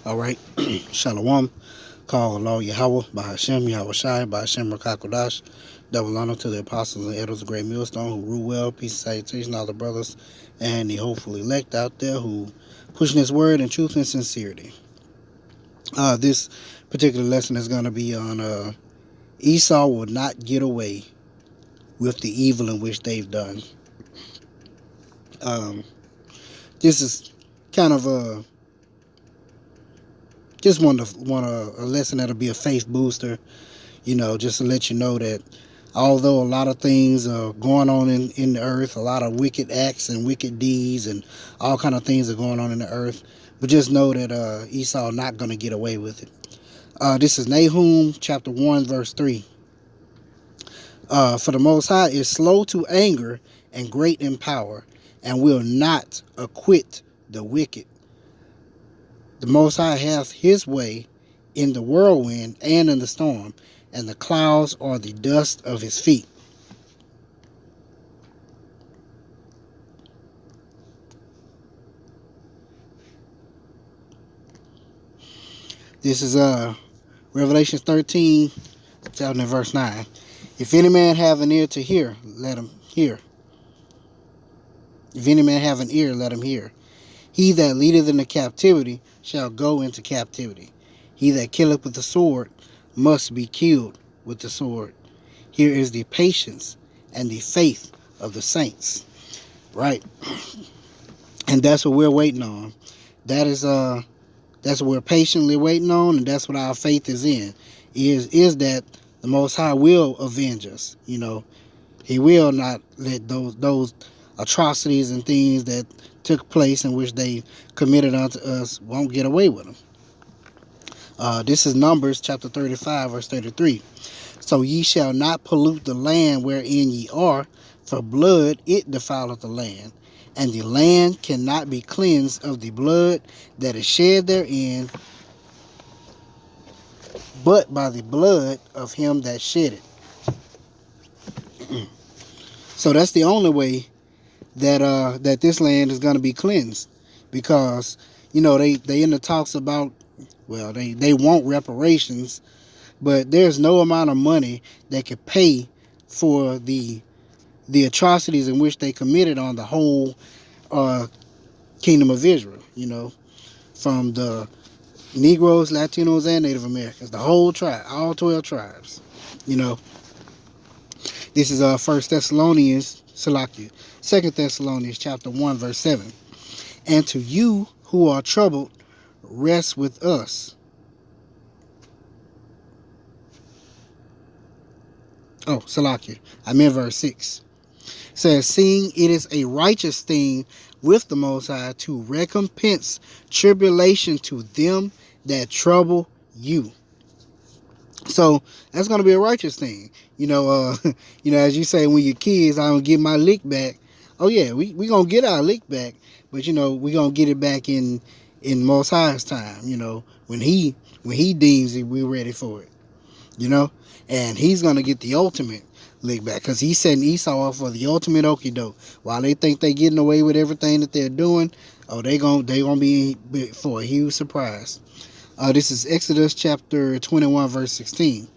All right. Shalom. Call Allah Yahweh by Hashem, Yahweh Shai, by Hashem Rakakodash. Double honor to the apostles and elders of Great Millstone who rule well. Peace and salutation, all the brothers and the hopeful elect out there who pushing His word in truth and sincerity. This particular lesson is going to be on Esau will not get away with the evil in which they've done. This is kind of a just want a lesson that'll be a faith booster, just to let you know that although a lot of things are going on in the earth, a lot of wicked acts and wicked deeds and all kind of things are going on in the earth, but just know that Esau not going to get away with it. This is Nahum chapter 1 verse 3. For the Most High is slow to anger and great in power, and will not acquit the wicked. The Most High hath His way in the whirlwind and in the storm, and the clouds are the dust of His feet. This is Revelation 13, starting in verse 9. If any man have an ear to hear, let him hear. If any man have an ear, let him hear. He that leadeth into captivity shall go into captivity. He that killeth with the sword must be killed with the sword. Here is the patience and the faith of the saints. Right? And that's what we're waiting on. That's what we're patiently waiting on, and that's what our faith is in. Is that the Most High will avenge us. He will not let those atrocities and things that took place in which they committed unto us won't get away with them. This is Numbers chapter 35 verse 33. So ye shall not pollute the land wherein ye are, for blood it defileth the land, and the land cannot be cleansed of the blood that is shed therein, but by the blood of him that shed it. So that's the only way that this land is going to be cleansed, because they in the talks about, well, they want reparations, but there's no amount of money that could pay for the atrocities in which they committed on the whole kingdom of Israel, from the Negroes, Latinos, and Native Americans, the whole tribe, all 12 tribes. This is 1 Thessalonians, Salakia, 2 Thessalonians chapter 1 verse 7. And to you who are troubled, rest with us. Oh, Salakia, I'm in verse 6. It says, seeing it is a righteous thing with the Most High to recompense tribulation to them that trouble you. So that's going to be a righteous thing. As you say, when your kids, I don't get my lick back. Oh yeah, we going to get our lick back, but we going to get it back in Most High's time, when he deems that we're ready for it, and he's going to get the ultimate lick back, because he's setting Esau up for the ultimate okie doke. While they think they're getting away with everything that they're doing, they gonna be for a huge surprise. This is Exodus chapter 21 verse 16.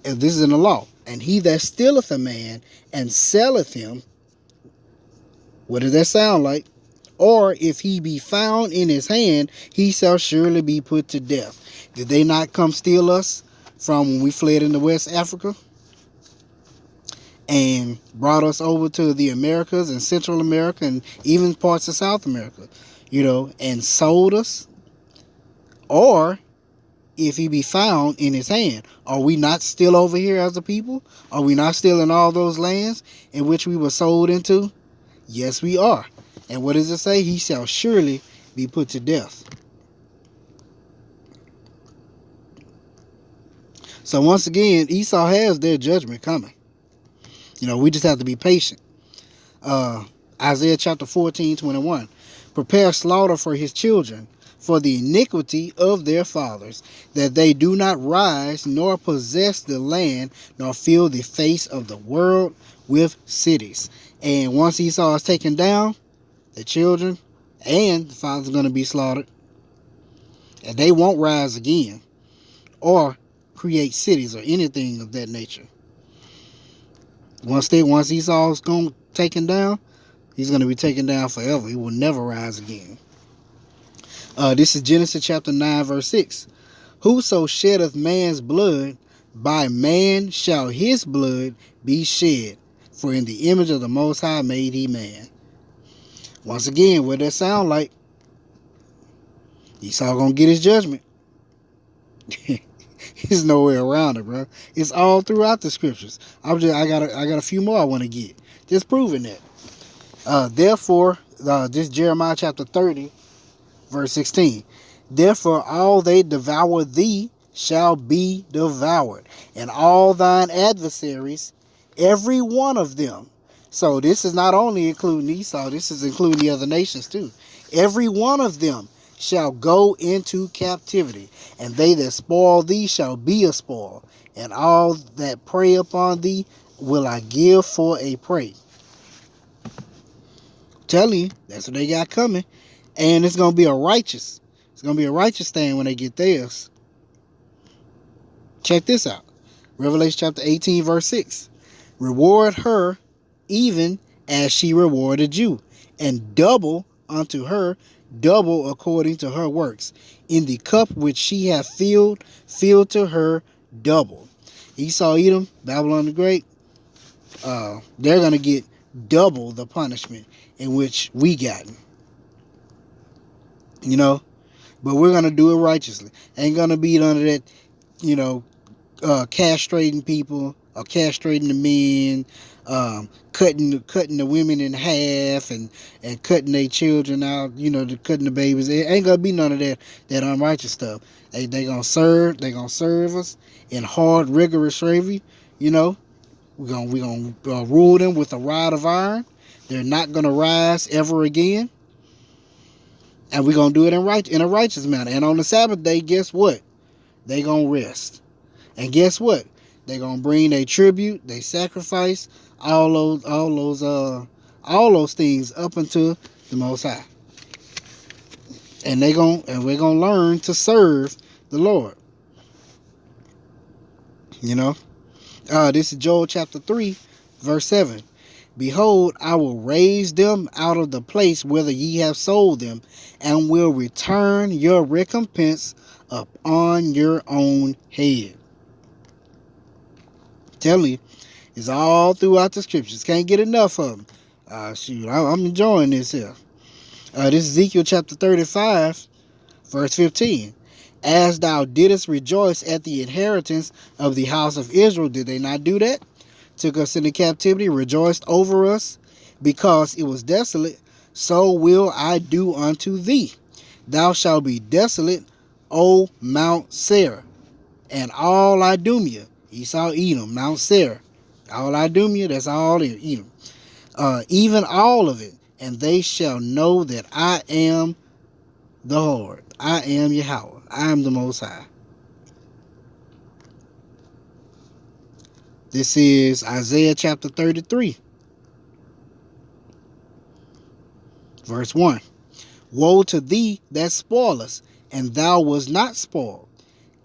And this is in the law. And he that stealeth a man and selleth him, what does that sound like? Or if he be found in his hand, he shall surely be put to death. Did they not come steal us from when we fled into West Africa and brought us over to the Americas and Central America and even parts of South America, and sold us? Or if he be found in his hand, are we not still over here as a people? Are we not still in all those lands in which we were sold into? Yes, we are. And what does it say? He shall surely be put to death. So once again, Esau has their judgment coming. We just have to be patient. Isaiah chapter 14:21. Prepare slaughter for his children, for the iniquity of their fathers, that they do not rise, nor possess the land, nor fill the face of the world with cities. And once Esau is taken down, the children and the fathers are going to be slaughtered. and they won't rise again or create cities or anything of that nature. Once Esau's taken down, he's going to be taken down forever. He will never rise again. This is Genesis chapter 9, verse 6. Whoso sheddeth man's blood, by man shall his blood be shed. For in the image of the Most High made he man. Once again, what that sound like? Esau gonna get his judgment. There's no way around it, bro. It's all throughout the scriptures. I got a few more I want to get. Just proving that. Therefore, this Jeremiah chapter 30, verse 16. Therefore, all they devour thee shall be devoured, and all thine adversaries, every one of them. So this is not only including Esau, this is including the other nations too. Every one of them shall go into captivity, and they that spoil thee shall be a spoil, and all that prey upon thee will I give for a prey. Tell you, that's what they got coming, and it's gonna be a righteous thing when they get theirs. Check this out. Revelation chapter 18, verse 6. Reward her even as she rewarded you, and double unto her, double according to her works. In the cup which she hath filled, fill to her double. Esau, Edom, Babylon the Great, they're going to get double the punishment in which we gotten. You know? But we're going to do it righteously. Ain't going to be under that, castrating people, or castrating the men, cutting the women in half, and cutting their children out, cutting the babies. It ain't gonna be none of that unrighteous stuff. They gonna serve us in hard, rigorous slavery. We're gonna rule them with a rod of iron. They're not gonna rise ever again, and we're gonna do it in a righteous manner. And on the Sabbath day, guess what? They gonna rest. And guess what? They're gonna bring their tribute, their sacrifice, all those things up unto the Most High. And we're gonna learn to serve the Lord. This is Joel chapter 3, verse 7. Behold, I will raise them out of the place whither ye have sold them, and will return your recompense upon your own head. Tell you, it's all throughout the scriptures. Can't get enough of them. I'm enjoying this here. This is Ezekiel chapter 35, verse 15. As thou didst rejoice at the inheritance of the house of Israel, did they not do that? Took us into captivity, rejoiced over us, because it was desolate, so will I do unto thee. Thou shalt be desolate, O Mount Seir, and all Idumea, Esau, Edom, Mount Seir, all Idumea, that's all Edom, even all of it, and they shall know that I am the Lord, I am Yahweh, I am the Most High. This is Isaiah chapter 33, verse 1. Woe to thee that spoilest, and thou wast not spoiled,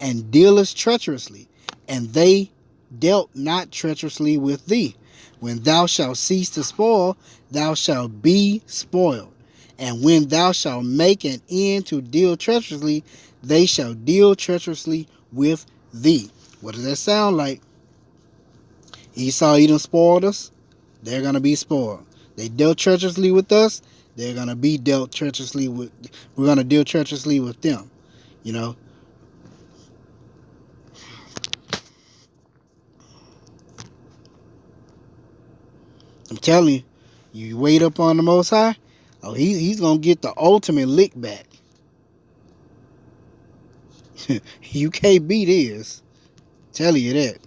and dealest treacherously, and they dealt not treacherously with thee. When thou shalt cease to spoil, thou shalt be spoiled. And when thou shalt make an end to deal treacherously, they shall deal treacherously with thee. What does that sound like? Esau, Edom spoiled us. They're going to be spoiled. They dealt treacherously with us. They're going to be dealt treacherously with. We're going to deal treacherously with them. I'm telling you, you wait up on the Most High, he's going to get the ultimate lick back. You can't beat his. Telling you that.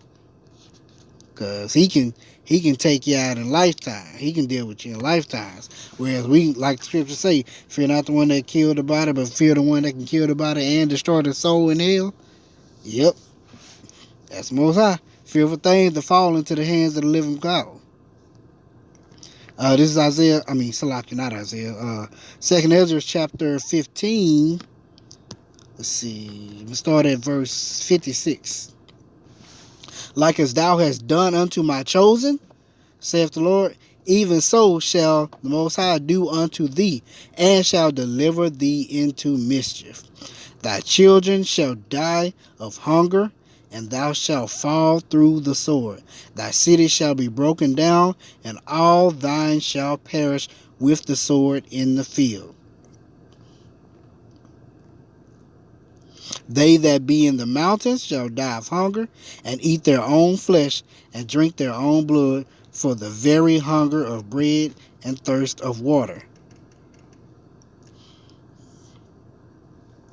Because he can take you out in lifetime. He can deal with you in lifetimes. Whereas we, like the scriptures say, fear not the one that killed the body, but fear the one that can kill the body and destroy the soul in hell. Yep. That's the Most High. Fearful things to fall into the hands of the living God. This is Salaki, not Isaiah. 2nd Ezra chapter 15, Let's see. Let's start at verse 56. Like as thou hast done unto my chosen, saith the Lord, even so shall the Most High do unto thee, and shall deliver thee into mischief. Thy children shall die of hunger, and thou shalt fall through the sword. Thy city shall be broken down, and all thine shall perish with the sword in the field. They that be in the mountains shall die of hunger, and eat their own flesh, and drink their own blood, for the very hunger of bread and thirst of water.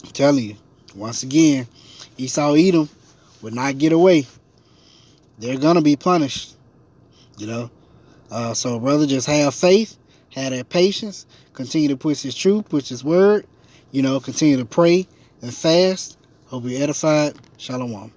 I'm telling you, once again, Esau, Edom would not get away. They're going to be punished, you know. So, brother, just have faith, have that patience, continue to push his truth, push his word, you know, continue to pray and fast. Hope you're edified. Shalom.